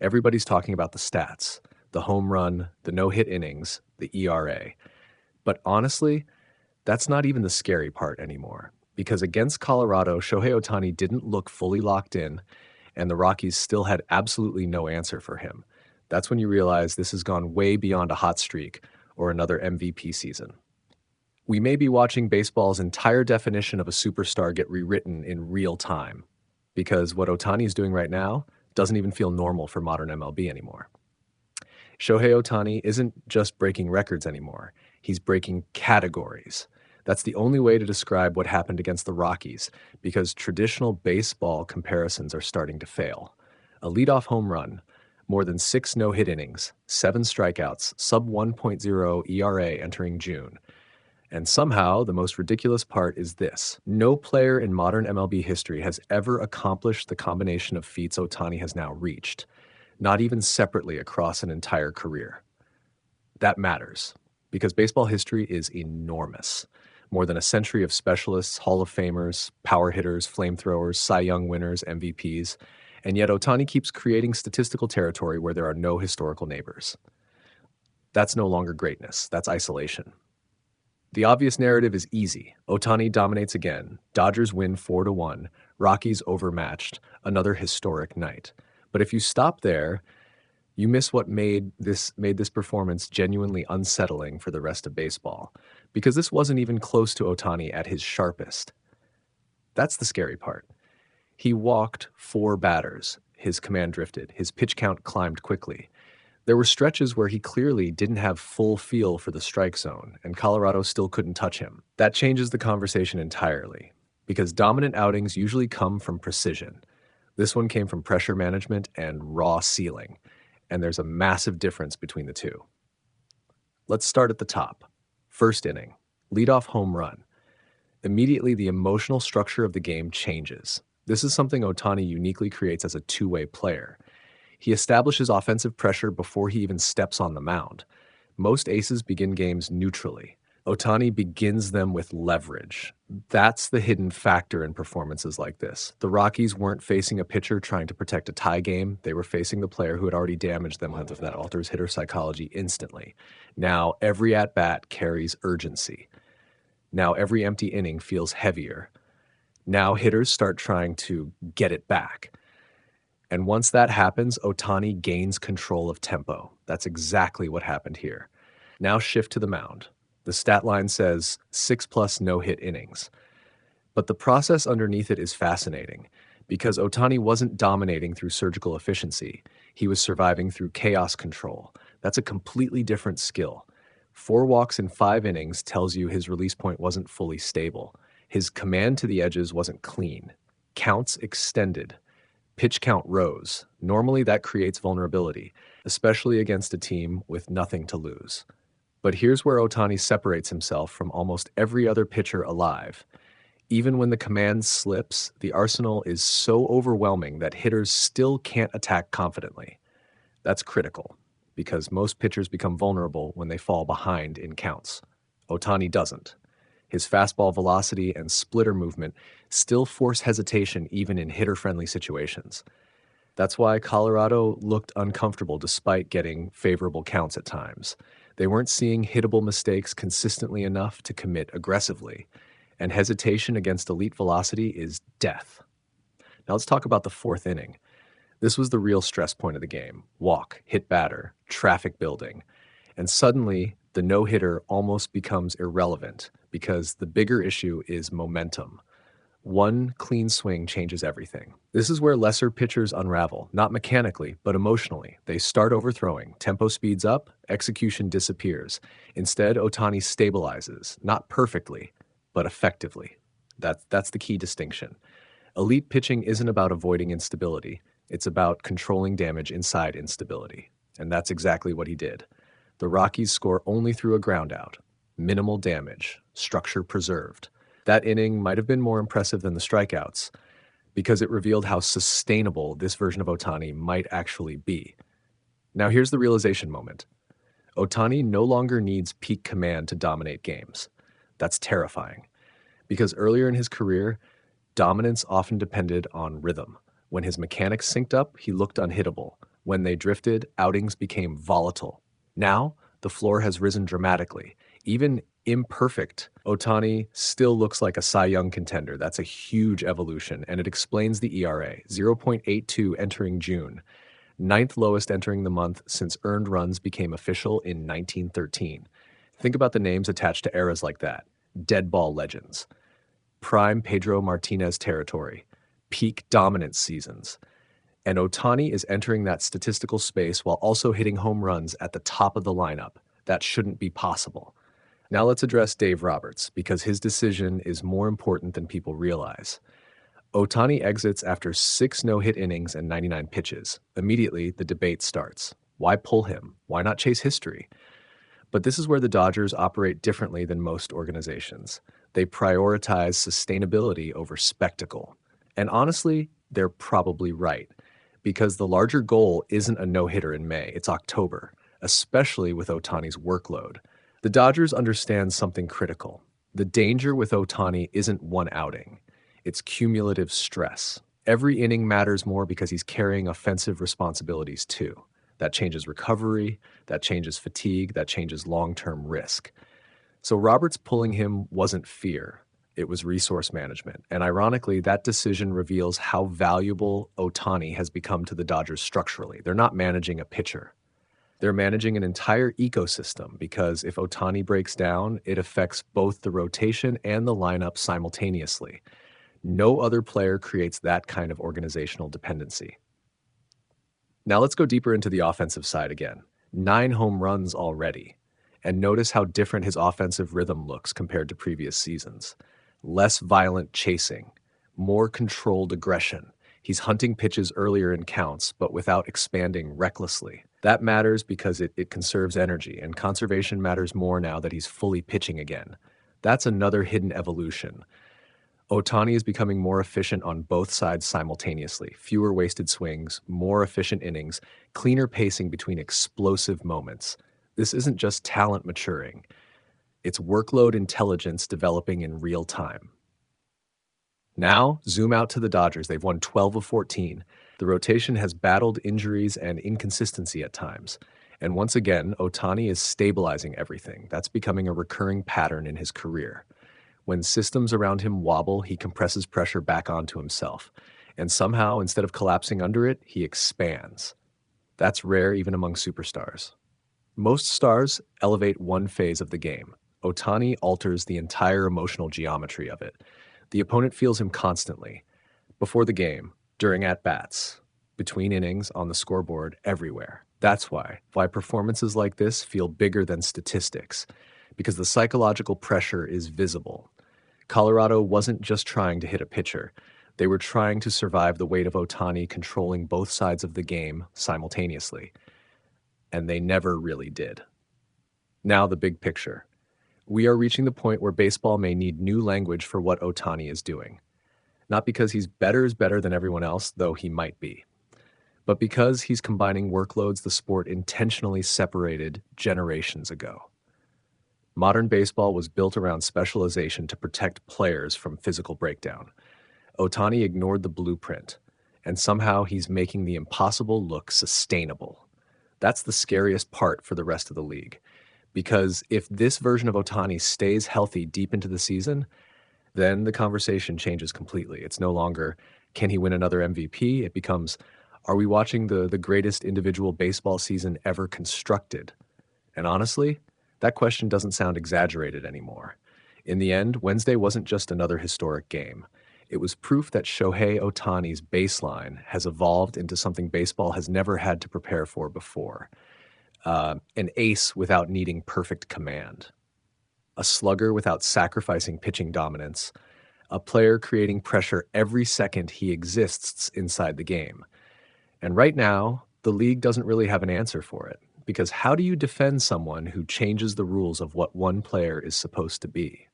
Everybody's talking about the stats, the home run, the no-hit innings, the ERA. But honestly, that's not even the scary part anymore. Because against Colorado, Shohei Ohtani didn't look fully locked in, and the Rockies still had absolutely no answer for him. That's when you realize this has gone way beyond a hot streak or another MVP season. We may be watching baseball's entire definition of a superstar get rewritten in real time, because what Ohtani is doing right now doesn't even feel normal for modern MLB anymore. Shohei Ohtani isn't just breaking records anymore. He's breaking categories. That's the only way to describe what happened against the Rockies, because traditional baseball comparisons are starting to fail. A leadoff home run, more than 6 no-hit innings, 7 strikeouts, sub 1.0 ERA entering June. And somehow, the most ridiculous part is this. No player in modern MLB history has ever accomplished the combination of feats Ohtani has now reached, not even separately across an entire career. That matters, because baseball history is enormous. More than a century of specialists, Hall of Famers, power hitters, flamethrowers, Cy Young winners, MVPs, and yet Ohtani keeps creating statistical territory where there are no historical neighbors. That's no longer greatness, that's isolation. The obvious narrative is easy. Ohtani dominates again. Dodgers win 4-1. Rockies overmatched. Another historic night. But if you stop there, you miss what made this performance genuinely unsettling for the rest of baseball. Because this wasn't even close to Ohtani at his sharpest. That's the scary part. He walked 4 batters. His command drifted. His pitch count climbed quickly. There were stretches where he clearly didn't have full feel for the strike zone, and Colorado still couldn't touch him. That changes the conversation entirely, because dominant outings usually come from precision. This one came from pressure management and raw ceiling, and there's a massive difference between the two. Let's start at the top. First inning, leadoff home run. Immediately, the emotional structure of the game changes. This is something Ohtani uniquely creates as a two-way player. He establishes offensive pressure before he even steps on the mound. Most aces begin games neutrally. Ohtani begins them with leverage. That's the hidden factor in performances like this. The Rockies weren't facing a pitcher trying to protect a tie game. They were facing the player who had already damaged them with that alters hitter psychology instantly. Now every at-bat carries urgency. Now every empty inning feels heavier. Now hitters start trying to get it back. And once that happens, Ohtani gains control of tempo. That's exactly what happened here. Now shift to the mound. The stat line says 6+ no-hit innings. But the process underneath it is fascinating, because Ohtani wasn't dominating through surgical efficiency. He was surviving through chaos control. That's a completely different skill. 4 walks in 5 innings tells you his release point wasn't fully stable. His command to the edges wasn't clean. Counts extended. Pitch count rose. Normally that creates vulnerability, especially against a team with nothing to lose. But here's where Ohtani separates himself from almost every other pitcher alive. Even when the command slips, the arsenal is so overwhelming that hitters still can't attack confidently. That's critical, because most pitchers become vulnerable when they fall behind in counts. Ohtani doesn't. His fastball velocity and splitter movement still force hesitation even in hitter-friendly situations. That's why Colorado looked uncomfortable despite getting favorable counts at times. They weren't seeing hittable mistakes consistently enough to commit aggressively, and hesitation against elite velocity is death. Now let's talk about the 4th inning. This was the real stress point of the game. Walk, hit batter, traffic building. And suddenly, the no-hitter almost becomes irrelevant because the bigger issue is momentum. One clean swing changes everything. This is where lesser pitchers unravel, not mechanically, but emotionally. They start overthrowing, tempo speeds up, execution disappears. Instead, Ohtani stabilizes, not perfectly, but effectively. That's the key distinction. Elite pitching isn't about avoiding instability. It's about controlling damage inside instability. And that's exactly what he did. The Rockies score only through a groundout. Minimal damage, structure preserved. That inning might have been more impressive than the strikeouts because it revealed how sustainable this version of Ohtani might actually be. Now here's the realization moment. Ohtani no longer needs peak command to dominate games. That's terrifying because earlier in his career, dominance often depended on rhythm. When his mechanics synced up, he looked unhittable. When they drifted, outings became volatile. Now, the floor has risen dramatically. Even imperfect, Ohtani still looks like a Cy Young contender. That's a huge evolution, and it explains the ERA, 0.82 entering June, ninth lowest entering the month since earned runs became official in 1913. Think about the names attached to eras like that. Dead ball legends. Prime Pedro Martinez territory. Peak dominance seasons. And Ohtani is entering that statistical space while also hitting home runs at the top of the lineup. That shouldn't be possible. Now let's address Dave Roberts, because his decision is more important than people realize. Ohtani exits after 6 no-hit innings and 99 pitches. Immediately, the debate starts. Why pull him? Why not chase history? But this is where the Dodgers operate differently than most organizations. They prioritize sustainability over spectacle. And honestly, they're probably right, because the larger goal isn't a no-hitter in May, it's October, especially with Ohtani's workload. The Dodgers understand something critical. The danger with Ohtani isn't one outing. It's cumulative stress. Every inning matters more because he's carrying offensive responsibilities too. That changes recovery, that changes fatigue, that changes long-term risk. So Roberts pulling him wasn't fear. It was resource management. And ironically, that decision reveals how valuable Ohtani has become to the Dodgers structurally. They're not managing a pitcher. They're managing an entire ecosystem, because if Ohtani breaks down, it affects both the rotation and the lineup simultaneously. No other player creates that kind of organizational dependency. Now let's go deeper into the offensive side again. 9 home runs already. And notice how different his offensive rhythm looks compared to previous seasons. Less violent chasing, more controlled aggression. He's hunting pitches earlier in counts, but without expanding recklessly. That matters because it conserves energy, and conservation matters more now that he's fully pitching again. That's another hidden evolution. Ohtani is becoming more efficient on both sides simultaneously. Fewer wasted swings, more efficient innings, cleaner pacing between explosive moments. This isn't just talent maturing. It's workload intelligence developing in real time. Now, zoom out to the Dodgers. They've won 12 of 14. The rotation has battled injuries and inconsistency at times. And once again, Ohtani is stabilizing everything. That's becoming a recurring pattern in his career. When systems around him wobble, he compresses pressure back onto himself. And somehow, instead of collapsing under it, he expands. That's rare even among superstars. Most stars elevate one phase of the game. Ohtani alters the entire emotional geometry of it. The opponent feels him constantly. Before the game, during at-bats, between innings, on the scoreboard, everywhere. That's why performances like this feel bigger than statistics, because the psychological pressure is visible. Colorado wasn't just trying to hit a pitcher. They were trying to survive the weight of Ohtani controlling both sides of the game simultaneously. And they never really did. Now the big picture. We are reaching the point where baseball may need new language for what Ohtani is doing. Not because he's better than everyone else, though he might be, but because he's combining workloads the sport intentionally separated generations ago. Modern baseball was built around specialization to protect players from physical breakdown. Ohtani ignored the blueprint, and somehow he's making the impossible look sustainable. That's the scariest part for the rest of the league. Because if this version of Ohtani stays healthy deep into the season, then the conversation changes completely. It's no longer, can he win another MVP? It becomes, are we watching the greatest individual baseball season ever constructed? And honestly, that question doesn't sound exaggerated anymore. In the end, Wednesday wasn't just another historic game. It was proof that Shohei Ohtani's baseline has evolved into something baseball has never had to prepare for before. An ace without needing perfect command. A slugger without sacrificing pitching dominance. A player creating pressure every second he exists inside the game. And right now, the league doesn't really have an answer for it. Because how do you defend someone who changes the rules of what one player is supposed to be?